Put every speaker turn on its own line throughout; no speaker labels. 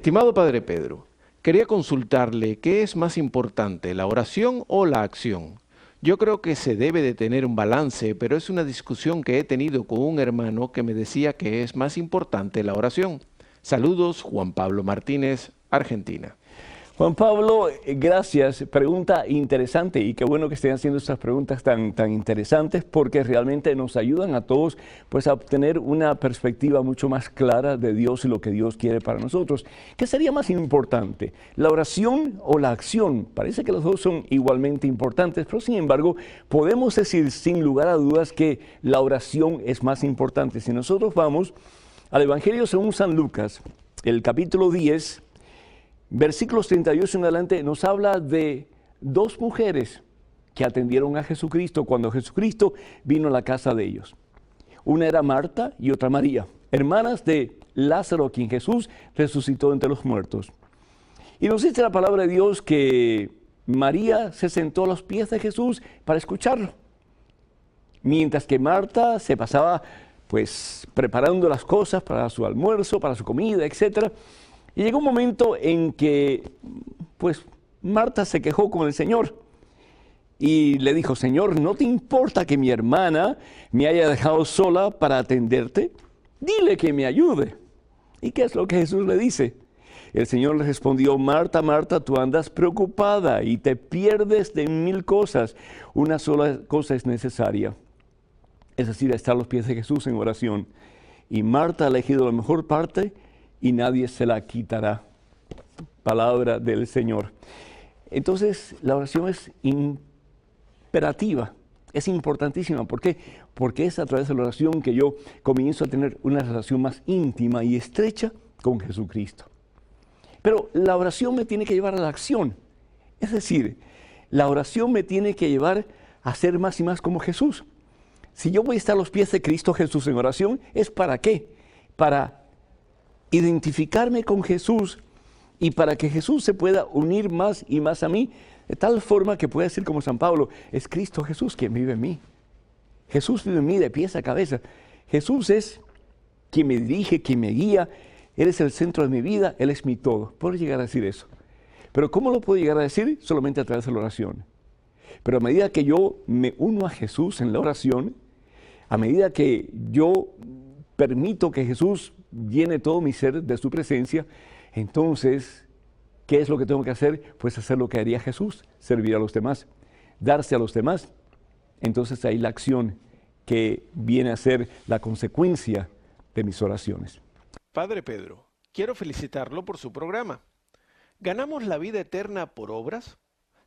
Estimado Padre Pedro, quería consultarle qué es más importante, la oración o la acción. Yo creo que se debe de tener un balance, pero es una discusión que he tenido con un hermano que me decía que es más importante la oración. Saludos, Juan Pablo Martínez, Argentina.
Juan Pablo, gracias. Pregunta interesante y qué bueno que estén haciendo estas preguntas tan interesantes porque realmente nos ayudan a todos pues, a obtener una perspectiva mucho más clara de Dios y lo que Dios quiere para nosotros. ¿Qué sería más importante, la oración o la acción? Parece que los dos son igualmente importantes, pero sin embargo podemos decir sin lugar a dudas que la oración es más importante. Si nosotros vamos al Evangelio según San Lucas, el capítulo 10, versículos 38 en adelante nos habla de dos mujeres que atendieron a Jesucristo cuando Jesucristo vino a la casa de ellos. Una era Marta y otra María, hermanas de Lázaro, quien Jesús resucitó entre los muertos. Y nos dice la palabra de Dios que María se sentó a los pies de Jesús para escucharlo, mientras que Marta se pasaba pues preparando las cosas para su almuerzo, para su comida, etcétera. Y llegó un momento en que, pues, Marta se quejó con el Señor y le dijo: Señor, ¿no te importa que mi hermana me haya dejado sola para atenderte? Dile que me ayude. ¿Y qué es lo que Jesús le dice? El Señor le respondió: Marta, Marta, tú andas preocupada y te pierdes de 1000 cosas. Una sola cosa es necesaria, es decir, estar a los pies de Jesús en oración. Y Marta ha elegido la mejor parte y nadie se la quitará. Palabra del Señor. Entonces, la oración es imperativa, es importantísima. ¿Por qué? Porque es a través de la oración que yo comienzo a tener una relación más íntima y estrecha con Jesucristo. Pero la oración me tiene que llevar a la acción. Es decir, la oración me tiene que llevar a ser más y más como Jesús. Si yo voy a estar a los pies de Cristo Jesús en oración, ¿es para qué? Para identificarme con Jesús y para que Jesús se pueda unir más y más a mí, de tal forma que pueda decir como San Pablo: es Cristo Jesús quien vive en mí. Jesús vive en mí de pies a cabeza. Jesús es quien me dirige, quien me guía. Él es el centro de mi vida, Él es mi todo. Puedo llegar a decir eso. Pero ¿cómo lo puedo llegar a decir? Solamente a través de la oración. Pero a medida que yo me uno a Jesús en la oración, a medida que yo permito que Jesús llene todo mi ser de su presencia, entonces, ¿qué es lo que tengo que hacer? Pues hacer lo que haría Jesús: servir a los demás, darse a los demás. Entonces ahí la acción que viene a ser la consecuencia de mis oraciones.
Padre Pedro, quiero felicitarlo por su programa. ¿Ganamos la vida eterna por obras?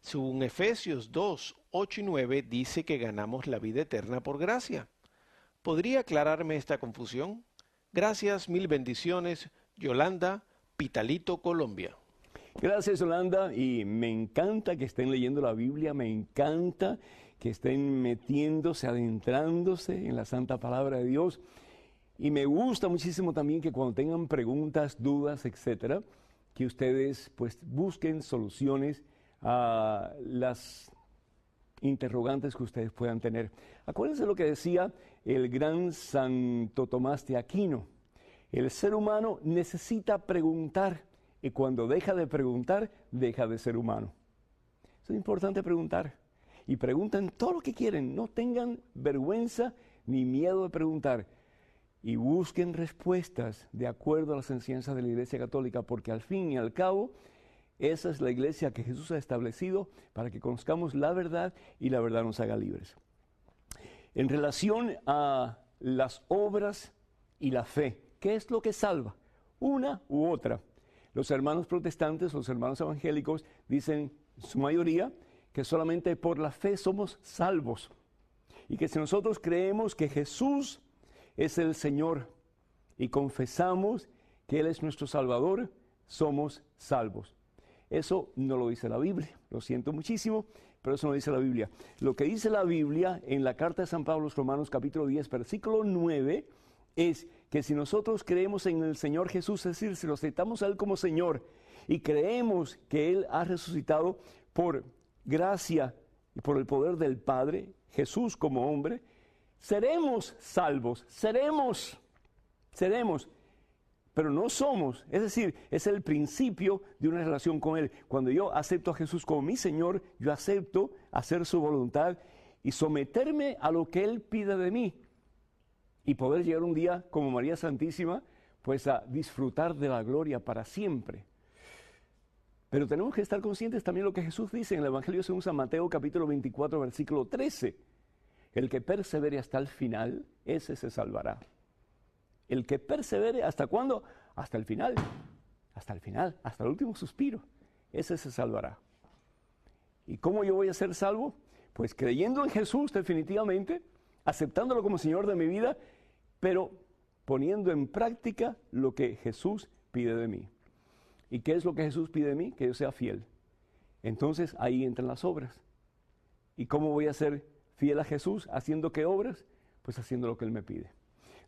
Según Efesios 2, 8 y 9 dice que ganamos la vida eterna por gracia. ¿Podría aclararme esta confusión? Gracias, mil bendiciones. Yolanda, Pitalito, Colombia.
Gracias, Yolanda, y me encanta que estén leyendo la Biblia, me encanta que estén metiéndose, adentrándose en la santa palabra de Dios, y me gusta muchísimo también que cuando tengan preguntas, dudas, etcétera, que ustedes pues busquen soluciones a las interrogantes que ustedes puedan tener. Acuérdense lo que decía el gran Santo Tomás de Aquino: el ser humano necesita preguntar, y cuando deja de preguntar, deja de ser humano. Es importante preguntar, y pregunten todo lo que quieren, no tengan vergüenza ni miedo de preguntar, y busquen respuestas de acuerdo a las enseñanzas de la Iglesia Católica, porque al fin y al cabo, esa es la iglesia que Jesús ha establecido para que conozcamos la verdad y la verdad nos haga libres. En relación a las obras y la fe, ¿qué es lo que salva? Una u otra. Los hermanos protestantes, los hermanos evangélicos dicen, su mayoría, que solamente por la fe somos salvos. Y que si nosotros creemos que Jesús es el Señor y confesamos que Él es nuestro Salvador, somos salvos. Eso no lo dice la Biblia, lo siento muchísimo, pero eso no dice la Biblia. Lo que dice la Biblia en la carta de San Pablo a los Romanos capítulo 10, versículo 9, es que si nosotros creemos en el Señor Jesús, es decir, si lo aceptamos a Él como Señor y creemos que Él ha resucitado por gracia y por el poder del Padre, Jesús como hombre, seremos salvos, seremos. pero no somos. Es decir, es el principio de una relación con Él. Cuando yo acepto a Jesús como mi Señor, yo acepto hacer su voluntad y someterme a lo que Él pide de mí. Y poder llegar un día, como María Santísima, pues a disfrutar de la gloria para siempre. Pero tenemos que estar conscientes también de lo que Jesús dice en el Evangelio según San Mateo, capítulo 24, versículo 13. El que persevere hasta el final, ese se salvará. El que persevere, ¿hasta cuándo? Hasta el final, hasta el último suspiro. Ese se salvará. ¿Y cómo yo voy a ser salvo? Pues creyendo en Jesús definitivamente, aceptándolo como Señor de mi vida, pero poniendo en práctica lo que Jesús pide de mí. ¿Y qué es lo que Jesús pide de mí? Que yo sea fiel. Entonces ahí entran las obras. ¿Y cómo voy a ser fiel a Jesús? ¿Haciendo qué obras? Pues haciendo lo que Él me pide.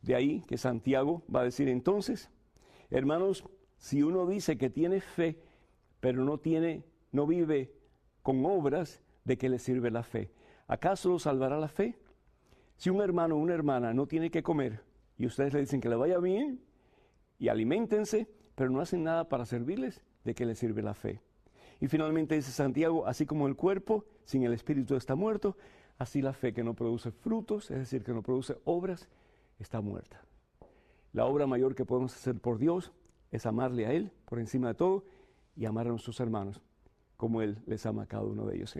De ahí que Santiago va a decir entonces, hermanos, si uno dice que tiene fe, pero no vive con obras, ¿de qué le sirve la fe? ¿Acaso lo salvará la fe? Si un hermano o una hermana no tiene que comer y ustedes le dicen que le vaya bien y aliméntense, pero no hacen nada para servirles, ¿de qué le sirve la fe? Y finalmente dice Santiago, así como el cuerpo sin el espíritu está muerto, así la fe que no produce frutos, es decir, que no produce obras, está muerta. La obra mayor que podemos hacer por Dios es amarle a Él por encima de todo y amar a nuestros hermanos como Él les ama a cada uno de ellos.